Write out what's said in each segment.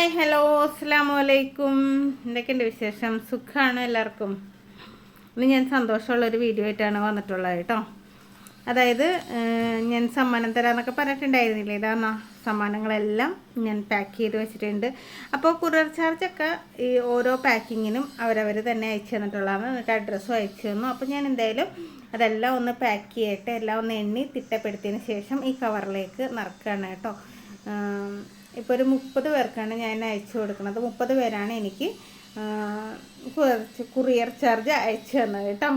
Hi hello അസ്സലാമു അലൈക്കും. എന്തൊക്കെയുണ്ട് വിശേഷം? സുഖമാണ് എല്ലാവർക്കും. ഇന്ന് ഞാൻ സന്തോഷമുള്ളൊരു വീഡിയോ ആയിട്ടാണ് വന്നിട്ടുള്ളത് കേട്ടോ. അതായത് ഞാൻ സമ്മാനം തരാമെന്നൊക്കെ പറഞ്ഞിട്ടുണ്ടായിരുന്നില്ലേ, ഇതാ സമ്മാനങ്ങളെല്ലാം ഞാൻ പാക്ക് ചെയ്ത് വെച്ചിട്ടുണ്ട്. അപ്പോൾ കൊറിയർ ചാർജൊക്കെ ഈ ഓരോ പാക്കിങ്ങിനും അവരവർ തന്നെ അയച്ചു തന്നിട്ടുള്ളതാണ്. എന്നിട്ട് അഡ്രസ്സും അയച്ചു തന്നു. അപ്പോൾ ഞാൻ എന്തായാലും അതെല്ലാം ഒന്ന് പാക്ക് ചെയ്യട്ടെ, എല്ലാം ഒന്ന് എണ്ണി തിട്ടപ്പെടുത്തിയതിന് ശേഷം ഈ കവറിലേക്ക് നിറക്കുകയാണ് കേട്ടോ. ഇപ്പോൾ ഒരു 30 പേർക്കാണ് ഞാൻ അയച്ചു കൊടുക്കുന്നത്. 30 പേരാണ് എനിക്ക് കൊറിയർ ചാർജ് അയച്ചു തന്നത് കേട്ടോ.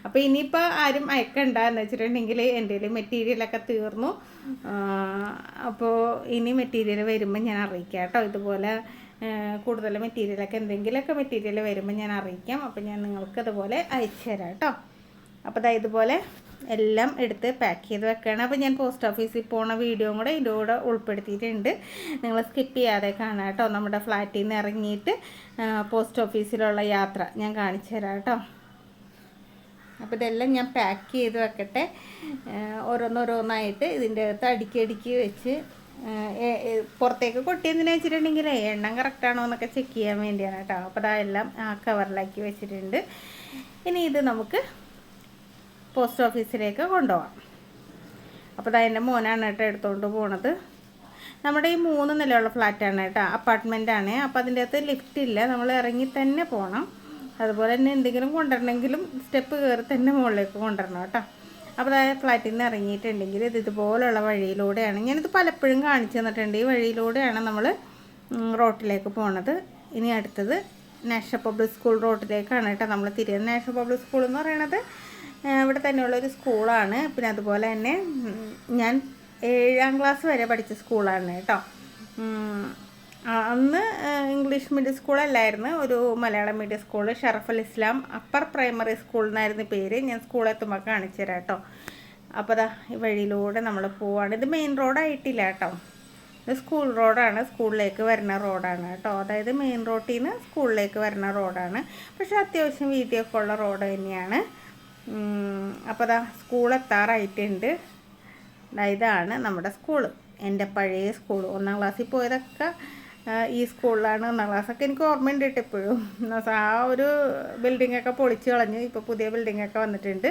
അപ്പോൾ ഇനിയിപ്പോൾ ആരും അയക്കണ്ട എന്ന് വെച്ചിട്ടുണ്ടെങ്കിൽ എൻ്റെ മെറ്റീരിയലൊക്കെ തീർന്നു. അപ്പോൾ ഇനി മെറ്റീരിയൽ വരുമ്പോൾ ഞാൻ അറിയിക്കാം കേട്ടോ. ഇതുപോലെ കൂടുതൽ മെറ്റീരിയലൊക്കെ എന്തെങ്കിലുമൊക്കെ മെറ്റീരിയൽ വരുമ്പോൾ ഞാൻ അറിയിക്കാം. അപ്പോൾ ഞാൻ നിങ്ങൾക്ക് അതുപോലെ അയച്ചു തരാം കേട്ടോ. അപ്പോൾ അതായത് ഇതുപോലെ എല്ലാം എടുത്ത് പാക്ക് ചെയ്ത് വെക്കുകയാണ്. അപ്പോൾ ഞാൻ പോസ്റ്റ് ഓഫീസിൽ പോകുന്ന വീഡിയോയും കൂടെ ഇതിൻ്റെ കൂടെ ഉൾപ്പെടുത്തിയിട്ടുണ്ട്. നിങ്ങൾ സ്കിപ്പ് ചെയ്യാതെ കാണാം കേട്ടോ. നമ്മുടെ ഫ്ലാറ്റിൽ നിന്ന് ഇറങ്ങിയിട്ട് പോസ്റ്റ് ഓഫീസിലുള്ള യാത്ര ഞാൻ കാണിച്ചു തരാം കേട്ടോ. അപ്പോൾ ഇതെല്ലാം ഞാൻ പാക്ക് ചെയ്ത് വെക്കട്ടെ. ഓരോന്നോരോന്നായിട്ട് ഇതിൻ്റെ അകത്ത് അടുക്കി വെച്ച് പുറത്തേക്ക് കൊട്ടിയെന്തിനാ വെച്ചിട്ടുണ്ടെങ്കിൽ എണ്ണം കറക്റ്റാണോ എന്നൊക്കെ ചെക്ക് ചെയ്യാൻ വേണ്ടിയാണ് കേട്ടോ. അപ്പോൾ അതെല്ലാം ആ കവറിലാക്കി വെച്ചിട്ടുണ്ട്. ഇനി ഇത് നമുക്ക് പോസ്റ്റ് ഓഫീസിലേക്ക് കൊണ്ടുപോകാം. അപ്പോൾ എൻ്റെ മോനാണ് കേട്ടോ എടുത്തുകൊണ്ട് പോണത്. നമ്മുടെ ഈ 3 നിലയുള്ള ഫ്ലാറ്റാണ് കേട്ടോ, അപ്പാർട്ട്മെൻറ്റാണ്. അപ്പോൾ അതിൻ്റെ അകത്ത് ലിഫ്റ്റ് ഇല്ല, നമ്മൾ ഇറങ്ങി തന്നെ പോകണം. അതുപോലെ തന്നെ എന്തെങ്കിലും കൊണ്ടുവരണമെങ്കിലും സ്റ്റെപ്പ് കയറി തന്നെ മുകളിലേക്ക് കൊണ്ടുവരണം കേട്ടോ. അപ്പോൾ അതായത് ഫ്ലാറ്റിൽ നിന്ന് ഇറങ്ങിയിട്ടുണ്ടെങ്കിൽ ഇതുപോലുള്ള വഴിയിലൂടെയാണ്, ഞാനിത് പലപ്പോഴും കാണിച്ചു തന്നിട്ടുണ്ട്. ഈ വഴിയിലൂടെയാണ് നമ്മൾ റോട്ടിലേക്ക് പോണത്. ഇനി അടുത്തത് നാഷണൽ പബ്ലിക് സ്കൂൾ റോഡിലേക്കാണ് കേട്ടോ നമ്മൾ തിരിയുന്നത്. നാഷണൽ പബ്ലിക് സ്കൂൾ എന്ന് പറയുന്നത് ഇവിടെ തന്നെയുള്ളൊരു സ്കൂളാണ്. പിന്നെ അതുപോലെ തന്നെ ഞാൻ 7ാം ക്ലാസ് വരെ പഠിച്ച സ്കൂളാണ് കേട്ടോ. അന്ന് ഇംഗ്ലീഷ് മീഡിയം സ്കൂളല്ലായിരുന്നു, ഒരു മലയാളം മീഡിയം സ്കൂൾ, ഷറഫുൽ ഇസ്ലാം അപ്പർ പ്രൈമറി സ്കൂൾ എന്നായിരുന്നു പേര്. ഞാൻ സ്കൂളെത്തുമ്പോൾ കാണിച്ചു തരാം കേട്ടോ. അപ്പോൾ അതാ ഈ വഴിയിലൂടെ നമ്മൾ പോവാണ്. ഇത് മെയിൻ റോഡായിട്ടില്ല കേട്ടോ, ഇത് സ്കൂൾ റോഡാണ്, സ്കൂളിലേക്ക് വരുന്ന റോഡാണ് കേട്ടോ. അതായത് മെയിൻ റോഡിൽ നിന്ന് സ്കൂളിലേക്ക് വരുന്ന റോഡാണ്. പക്ഷേ അത്യാവശ്യം വീതിയൊക്കെ ഉള്ള റോഡ് തന്നെയാണ്. അപ്പോൾ അതാ സ്കൂൾ എത്താറായിട്ടുണ്ട്. ഇതാണ് നമ്മുടെ സ്കൂള്, എൻ്റെ പഴയ സ്കൂൾ. 1ാം ക്ലാസ്സിൽ പോയതൊക്കെ ഈ സ്കൂളിലാണ്. 1ാം ക്ലാസ്സൊക്കെ എനിക്ക് ഓർമ്മയുണ്ട് കേട്ടോ ഇപ്പോഴും. ആ ഒരു ബിൽഡിങ്ങൊക്കെ പൊളിച്ച് കളഞ്ഞു, ഇപ്പോൾ പുതിയ ബിൽഡിങ്ങൊക്കെ വന്നിട്ടുണ്ട്.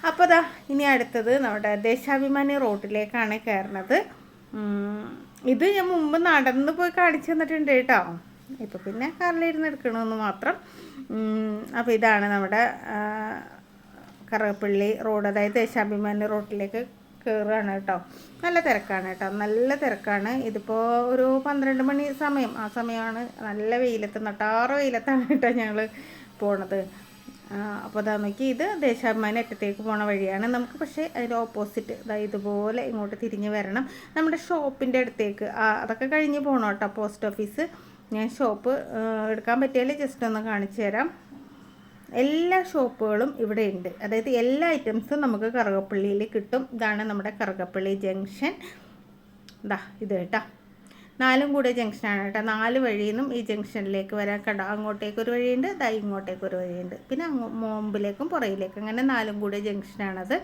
അപ്പോൾ അതാ ഇനി അടുത്തത് നമ്മുടെ ദേശാഭിമാനി റോഡിലേക്കാണ് കയറുന്നത്. ഇത് ഞാൻ മുമ്പ് നടന്ന് പോയി കാണിച്ചു തന്നിട്ടുണ്ട് കേട്ടോ. ഇപ്പോൾ പിന്നെ കാറിലിരുന്ന് എടുക്കണമെന്ന് മാത്രം. അപ്പോൾ ഇതാണ് നമ്മുടെ കറുകപ്പള്ളി റോഡ്, അതായത് ദേശാഭിമാനി റോഡിലേക്ക് കയറുകയാണ് കേട്ടോ. നല്ല തിരക്കാണ് കേട്ടോ, നല്ല തിരക്കാണ്. ഇതിപ്പോൾ ഒരു 12 മണി സമയം, ആ സമയമാണ്. നല്ല വെയിലത്ത്, നട്ടാറ് വെയിലത്താണ് കേട്ടോ ഞങ്ങൾ പോണത്. അപ്പോൾ അതാ നോക്കി, ഇത് ദേശാഭിമാനി അറ്റത്തേക്ക് പോണ വഴിയാണ് നമുക്ക്. പക്ഷേ അതിൻ്റെ ഓപ്പോസിറ്റ് ഇതുപോലെ ഇങ്ങോട്ട് തിരിഞ്ഞ് വരണം. നമ്മുടെ ഷോപ്പിൻ്റെ അടുത്തേക്ക് അതൊക്കെ കഴിഞ്ഞ് പോകണം കേട്ടോ പോസ്റ്റ് ഓഫീസ്. ഞാൻ ഷോപ്പ് എടുക്കാൻ പറ്റിയാൽ ജസ്റ്റ് ഒന്ന് കാണിച്ചു തരാം. എല്ലാ ഷോപ്പുകളും ഇവിടെ ഉണ്ട്, അതായത് എല്ലാ ഐറ്റംസും നമുക്ക് കറുകപ്പള്ളിയിൽ കിട്ടും. ഇതാണ് നമ്മുടെ കറുകപ്പള്ളി ജംഗ്ഷൻ. ഇത് കേട്ടോ, 4 കൂടെ ജംഗ്ഷനാണ് കേട്ടോ. 4 വഴിയിൽ നിന്നും ഈ ജംഗ്ഷനിലേക്ക് വരാൻ കണ്ടോ. അങ്ങോട്ടേക്കൊരു വഴിയുണ്ട്, ഇങ്ങോട്ടേക്കൊരു വഴിയുണ്ട്, പിന്നെ മുമ്പിലേക്കും പുറയിലേക്കും, അങ്ങനെ 4 കൂടെ ജംഗ്ഷനാണത്.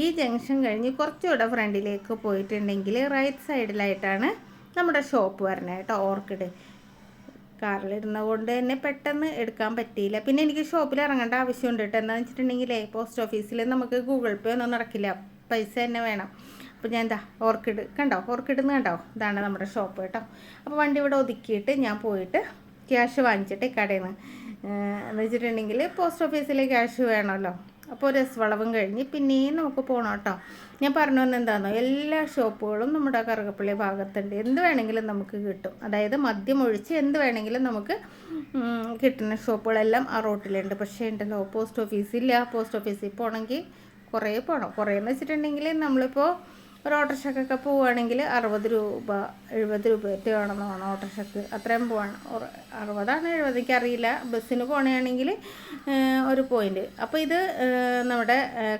ഈ ജംഗ്ഷൻ കഴിഞ്ഞ് കുറച്ചുകൂടെ ഫ്രണ്ടിലേക്ക് പോയിട്ടുണ്ടെങ്കിൽ റൈറ്റ് സൈഡിലായിട്ടാണ് നമ്മുടെ ഷോപ്പ് വരുന്നത് കേട്ടോ. ഓർക്കിഡ് കാറിലിരുന്ന കൊണ്ട് തന്നെ പെട്ടെന്ന് എടുക്കാൻ പറ്റിയില്ല. പിന്നെ എനിക്ക് ഷോപ്പിൽ ഇറങ്ങേണ്ട ആവശ്യമുണ്ട് കേട്ടോ. എന്താണെന്ന് വെച്ചിട്ടുണ്ടെങ്കിൽ പോസ്റ്റ് ഓഫീസിൽ നമുക്ക് ഗൂഗിൾ പേ ഒന്നും നടക്കില്ല, പൈസ തന്നെ വേണം. അപ്പോൾ ഞാൻ ഓർക്കിഡ് കണ്ടോ, ഓർക്കിഡ് കണ്ടോ, ഇതാണ് നമ്മുടെ ഷോപ്പ് കേട്ടോ. അപ്പോൾ വണ്ടി ഇവിടെ ഒതുക്കിയിട്ട് ഞാൻ പോയിട്ട് ക്യാഷ് വാങ്ങിച്ചിട്ട് കടയിൽ നിന്ന് എന്ന് വെച്ചിട്ടുണ്ടെങ്കിൽ പോസ്റ്റ് ഓഫീസിൽ ക്യാഷ് വേണമല്ലോ. അപ്പോൾ ഒരു വളവും കഴിഞ്ഞ് പിന്നെയും നമുക്ക് പോകണം കേട്ടോ. ഞാൻ പറഞ്ഞു വന്നത് എന്താണെന്നോ, എല്ലാ ഷോപ്പുകളും നമ്മുടെ കറുകപ്പള്ളി ഭാഗത്തുണ്ട്. എന്ത് വേണമെങ്കിലും നമുക്ക് കിട്ടും, അതായത് മദ്യം ഒഴിച്ച് എന്ത് വേണമെങ്കിലും നമുക്ക് കിട്ടുന്ന ഷോപ്പുകളെല്ലാം ആ റോട്ടിലുണ്ട്. പക്ഷേ ഉണ്ടല്ലോ പോസ്റ്റ് ഓഫീസില്ല. പോസ്റ്റ് ഓഫീസിൽ പോകണമെങ്കിൽ കുറേ പോകണം. കുറേയെന്ന് വെച്ചിട്ടുണ്ടെങ്കിൽ നമ്മളിപ്പോൾ ഒരു ഓട്ടോറിക്ഷക്കൊക്കെ പോവുകയാണെങ്കിൽ 60 രൂപ 70 രൂപയൊക്കെ വേണമെന്ന് വേണം ഓട്ടോറിക്ഷക്ക്. അത്രയും പോകണം. 60 70 എനിക്കറിയില്ല. ബസ്സിന് പോകണമെങ്കിൽ ഒരു പോയിൻ്റ്. അപ്പോൾ ഇത് നമ്മുടെ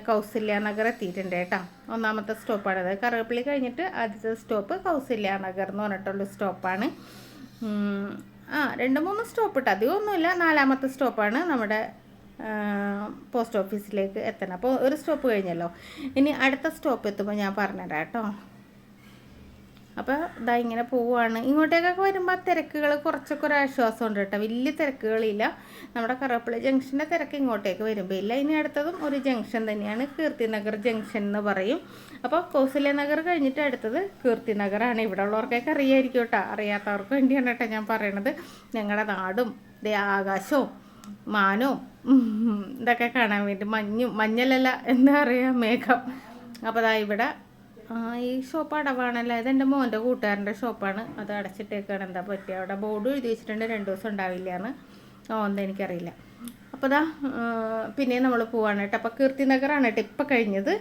കൗസല്യ നഗർ എത്തിയിട്ടുണ്ട് കേട്ടോ. 1ാമത്തെ സ്റ്റോപ്പാണത്. കറുകപ്പള്ളി കഴിഞ്ഞിട്ട് ആദ്യത്തെ സ്റ്റോപ്പ് കൗസല്യ നഗർ എന്ന് പറഞ്ഞിട്ടുള്ള സ്റ്റോപ്പാണ്. 2-3 സ്റ്റോപ്പ് ഇട്ട് അധികമൊന്നുമില്ല. 4ാമത്തെ സ്റ്റോപ്പാണ് നമ്മുടെ പോസ്റ്റ് ഓഫീസിലേക്ക് എത്തണം. അപ്പോൾ ഒരു സ്റ്റോപ്പ് കഴിഞ്ഞല്ലോ. ഇനി അടുത്ത സ്റ്റോപ്പ് എത്തുമ്പോൾ ഞാൻ പറഞ്ഞുതരാം കേട്ടോ. അപ്പോൾ ഇതാ ഇങ്ങനെ പോവുകയാണ്. ഇങ്ങോട്ടേക്കൊക്കെ വരുമ്പോൾ ആ തിരക്കുകൾ കുറച്ചൊക്കെ ഒരു ആശ്വാസമുണ്ട് കേട്ടോ. വലിയ തിരക്കുകളില്ല. നമ്മുടെ കറുവപ്പള്ളി ജംഗ്ഷൻ്റെ തിരക്ക് ഇങ്ങോട്ടേക്ക് വരുമ്പോൾ ഇല്ല. ഇനി അടുത്തതും ഒരു ജംഗ്ഷൻ തന്നെയാണ്, കീർത്തിനഗർ ജംഗ്ഷൻ എന്ന് പറയും. അപ്പോൾ കൗസല്യ നഗർ കഴിഞ്ഞിട്ട് അടുത്തത് കീർത്തിനഗറാണ്. ഇവിടെ ഉള്ളവർക്കൊക്കെ അറിയായിരിക്കും കേട്ടോ. അറിയാത്തവർക്ക് വേണ്ടിയാണ് കേട്ടോ ഞാൻ പറയണത്. ഞങ്ങളുടെ നാടും ആകാശവും മാനവും ഇതൊക്കെ കാണാൻ വേണ്ടി, മഞ്ഞലല്ല എന്താ പറയുക, മേഘം. അപ്പോൾ അതാ ഇവിടെ ഈ ഷോപ്പ് അടവാണല്ലോ. ഇതെൻ്റെ മോൻ്റെ കൂട്ടുകാരൻ്റെ ഷോപ്പാണ്. അത് അടച്ചിട്ടേക്കാണ്. എന്താ പറ്റിയ അവിടെ ബോർഡ് എഴുതി വെച്ചിട്ടുണ്ട് 2 ദിവസം ഉണ്ടാവില്ല എന്ന്. എന്താ എനിക്കറിയില്ല. അപ്പോൾ ഇതാ പിന്നെ നമ്മൾ പോവാണ് കേട്ടോ. അപ്പോൾ കീർത്തിനഗറാണ് കേട്ടോ ഇപ്പോൾ കഴിഞ്ഞത്.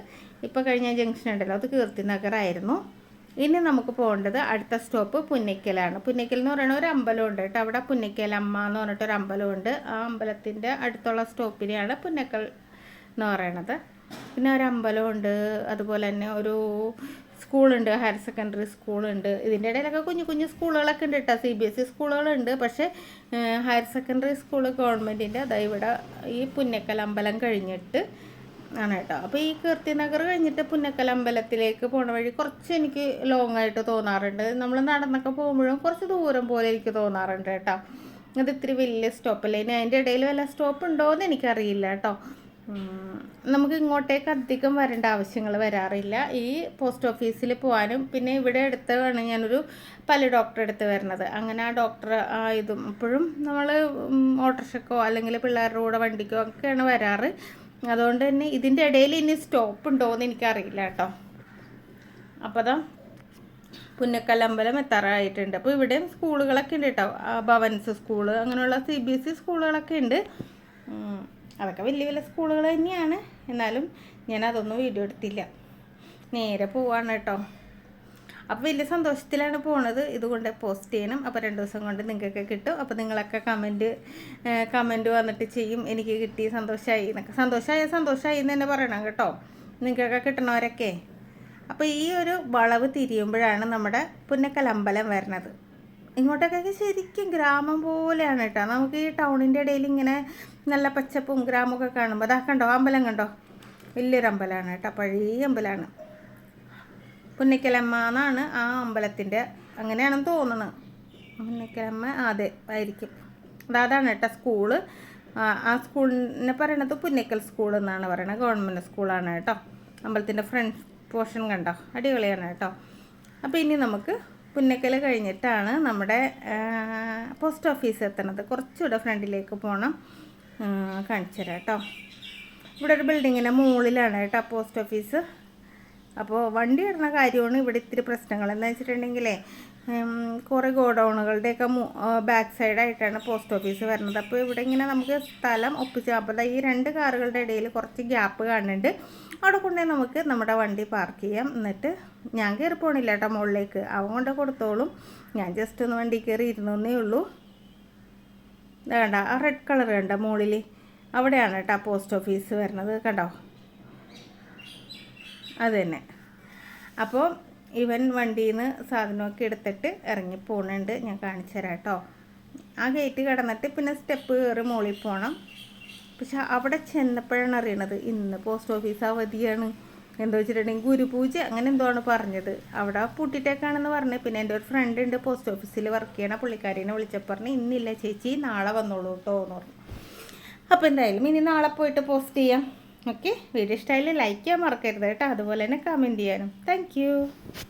ഇപ്പോൾ കഴിഞ്ഞ ജംഗ്ഷൻ ഉണ്ടല്ലോ, അത് കീർത്തിനഗറായിരുന്നു. ഇനി നമുക്ക് പോകേണ്ടത് അടുത്ത സ്റ്റോപ്പ് പുന്നയ്ക്കലാണ്. പുന്നയ്ക്കൽ എന്ന് പറയുന്ന ഒരു അമ്പലമുണ്ട് കേട്ടോ. അവിടെ പുന്നയ്ക്കലമ്മ എന്ന് പറഞ്ഞിട്ടൊരു അമ്പലമുണ്ട്. ആ അമ്പലത്തിൻ്റെ അടുത്തുള്ള സ്റ്റോപ്പിനെയാണ് പുന്നയ്ക്കൽ എന്ന് പറയണത്. പിന്നെ ഒരു അമ്പലമുണ്ട്, അതുപോലെ തന്നെ ഒരു സ്കൂളുണ്ട്, ഹയർ സെക്കൻഡറി സ്കൂളുണ്ട്. ഇതിൻ്റെ ഇടയിലൊക്കെ കുഞ്ഞു കുഞ്ഞു സ്കൂളുകളൊക്കെ ഉണ്ട് കേട്ടോ. CBSE സ്കൂളുകളുണ്ട്. പക്ഷേ ഹയർ സെക്കൻഡറി സ്കൂൾ ഗവൺമെൻറ്റിൻ്റെ അതായത് ഇവിടെ ഈ പുന്നയ്ക്കൽ അമ്പലം കഴിഞ്ഞിട്ട് ആണ് കേട്ടോ. അപ്പോൾ ഈ കീർത്തിനഗർ കഴിഞ്ഞിട്ട് പുന്നയ്ക്കൽ അമ്പലത്തിലേക്ക് പോണ വഴി കുറച്ച് എനിക്ക് ലോങ് ആയിട്ട് തോന്നാറുണ്ട്. നമ്മൾ നടന്നൊക്കെ പോകുമ്പോഴും കുറച്ച് ദൂരം പോലെ എനിക്ക് തോന്നാറുണ്ട് കേട്ടോ. അത് ഇത്തിരി വലിയ സ്റ്റോപ്പല്ലേ. ഇനി അതിൻ്റെ ഇടയിൽ വല്ല സ്റ്റോപ്പ് ഉണ്ടോ എന്ന് എനിക്കറിയില്ല കേട്ടോ. നമുക്ക് ഇങ്ങോട്ടേക്ക് അധികം വരേണ്ട ആവശ്യങ്ങൾ വരാറില്ല. ഈ പോസ്റ്റ് ഓഫീസിൽ പോകാനും പിന്നെ ഇവിടെ അടുത്താണ് ഞാനൊരു പല്ല് ഡോക്ടറെ അടുത്ത് വരുന്നത്. അങ്ങനെ ആ ഡോക്ടർ ഇതും ഇപ്പോഴും നമ്മൾ ഓട്ടോറിക്ഷക്കോ അല്ലെങ്കിൽ പിള്ളേരുടെ കൂടെ വണ്ടിക്കോ ഒക്കെയാണ് വരാറ്. അതുകൊണ്ട് തന്നെ ഇതിൻ്റെ ഇടയിൽ ഇനി സ്റ്റോപ്പ് ഉണ്ടോ എന്ന് എനിക്കറിയില്ല കേട്ടോ. അപ്പോൾ അതാ പുന്നയ്ക്കൽ അമ്പലം എത്താറായിട്ടുണ്ട്. അപ്പോൾ ഇവിടെയും സ്കൂളുകളൊക്കെ ഉണ്ട് കേട്ടോ. ഭവൻസ് സ്കൂള് അങ്ങനെയുള്ള CBSE സ്കൂളുകളൊക്കെ ഉണ്ട്. അതൊക്കെ വലിയ വലിയ സ്കൂളുകൾ തന്നെയാണ്. എന്നാലും ഞാൻ അതൊന്നും വീഡിയോ എടുത്തില്ല. നേരെ പോവാണ് കേട്ടോ. അപ്പോൾ വലിയ സന്തോഷത്തിലാണ് പോണത്. ഇതുകൊണ്ട് പോസ്റ്റ് ചെയ്യണം. അപ്പോൾ 2 ദിവസം കൊണ്ട് നിങ്ങൾക്കൊക്കെ കിട്ടും. അപ്പോൾ നിങ്ങളൊക്കെ കമൻറ്റ് വന്നിട്ട് ചെയ്യും എനിക്ക് കിട്ടി, സന്തോഷമായി എന്നൊക്കെ. സന്തോഷമായി എന്ന് തന്നെ പറയണം കേട്ടോ, നിങ്ങൾക്കൊക്കെ കിട്ടണവരൊക്കെ. അപ്പോൾ ഈ ഒരു വളവ് തിരിയുമ്പോഴാണ് നമ്മുടെ പുന്നയ്ക്കൽ അമ്പലം വരണത്. ഇങ്ങോട്ടൊക്കെ ശരിക്കും ഗ്രാമം പോലെയാണ് കേട്ടോ. നമുക്ക് ഈ ടൗണിൻ്റെ ഇടയിൽ ഇങ്ങനെ നല്ല പച്ചപ്പും ഗ്രാമമൊക്കെ കാണുമ്പോൾ അതാ കണ്ടോ, അമ്പലം കണ്ടോ, വലിയൊരു അമ്പലമാണ് കേട്ടോ. പഴയ അമ്പലമാണ്. പുന്നയ്ക്കലമ്മ എന്നാണ് ആ അമ്പലത്തിൻ്റെ, അങ്ങനെയാണെന്ന് തോന്നുന്നത്. പുന്നയ്ക്കലമ്മ അതെ ആയിരിക്കും. അതാണ് കേട്ടോ സ്കൂള്. ആ സ്കൂളിനെ പറയണത് പുന്നയ്ക്കൽ സ്കൂൾ എന്നാണ് പറയണത്. ഗവൺമെൻറ് സ്കൂളാണ് കേട്ടോ. അമ്പലത്തിൻ്റെ ഫ്രണ്ട് പോർഷൻ കണ്ടോ, അടിപൊളിയാണ് കേട്ടോ. അപ്പോൾ ഇനി നമുക്ക് പുന്നയ്ക്കൽ കഴിഞ്ഞിട്ടാണ് നമ്മുടെ പോസ്റ്റ് ഓഫീസ് എത്തണത്. കുറച്ചുകൂടെ ഫ്രണ്ടിലേക്ക് പോകണം. കാണിച്ചു തരാം കേട്ടോ. ഇവിടെ ഒരു ബിൽഡിങ്ങിൻ്റെ മുകളിലാണ് കേട്ടോ പോസ്റ്റ് ഓഫീസ്. അപ്പോൾ വണ്ടി ഇടുന്ന കാര്യമാണ് ഇവിടെ ഇത്തിരി പ്രശ്നങ്ങൾ. എന്താ വെച്ചിട്ടുണ്ടെങ്കിലേ കുറേ ഗോഡൗണുകളുടെയൊക്കെ ബാക്ക് സൈഡായിട്ടാണ് പോസ്റ്റ് ഓഫീസ് വരുന്നത്. അപ്പോൾ ഇവിടെ ഇങ്ങനെ നമുക്ക് സ്ഥലം ഒപ്പിച്ച്, അപ്പോൾ ഈ 2 കാറുകളുടെ ഇടയിൽ കുറച്ച് ഗ്യാപ്പ് കാണുന്നുണ്ട്. അവിടെ കൊണ്ടുപോയി നമുക്ക് നമ്മുടെ വണ്ടി പാർക്ക് ചെയ്യാം. എന്നിട്ട് ഞാൻ കയറി പോകണില്ല കേട്ടോ മുകളിലേക്ക്, അവൻ കൊണ്ട് കൊടുത്തോളും. ഞാൻ ജസ്റ്റ് ഒന്ന് വണ്ടി കയറി ഇരുന്നേ ഉള്ളൂ. വേണ്ട ആ റെഡ് കളർ കണ്ട മുകളിൽ, അവിടെയാണ് കേട്ടോ പോസ്റ്റ് ഓഫീസ് വരുന്നത്. കണ്ടോ, അത് തന്നെ. അപ്പോൾ ഇവൻ വണ്ടിയിൽ നിന്ന് സാധനമൊക്കെ എടുത്തിട്ട് ഇറങ്ങി പോകുന്നുണ്ട്. ഞാൻ കാണിച്ചു തരാം കേട്ടോ. ആ ഗേറ്റ് കടന്നിട്ട് പിന്നെ സ്റ്റെപ്പ് കയറി മുകളിൽ പോകണം. പക്ഷെ അവിടെ ചെന്നപ്പോഴാണ് അറിയണത് ഇന്ന് പോസ്റ്റ് ഓഫീസ് അവധിയാണ്. എന്താ വെച്ചിട്ടുണ്ടെങ്കിൽ ഗുരുപൂജ അങ്ങനെ എന്തോ ആണ് പറഞ്ഞത്. അവിടെ പൂട്ടിട്ടേക്കാണെന്ന് പറഞ്ഞ്. പിന്നെ എൻ്റെ ഒരു ഫ്രണ്ട് ഉണ്ട് പോസ്റ്റ് ഓഫീസിൽ വർക്ക് ചെയ്യണ, പുള്ളിക്കാരിനെ വിളിച്ചപ്പോൾ പറഞ്ഞ് ഇന്നില്ല ചേച്ചി നാളെ വന്നോളൂ കേട്ടോ എന്ന് പറഞ്ഞു. അപ്പോൾ എന്തായാലും ഇനി നാളെ പോയിട്ട് പോസ്റ്റ് ചെയ്യാം. ഓക്കെ, വീഡിയോ ഇഷ്ടമായാലും ലൈക്ക് ചെയ്യാൻ മറക്കരുത് കേട്ടോ. അതുപോലെ തന്നെ കമൻറ്റ് ചെയ്യാനും. താങ്ക്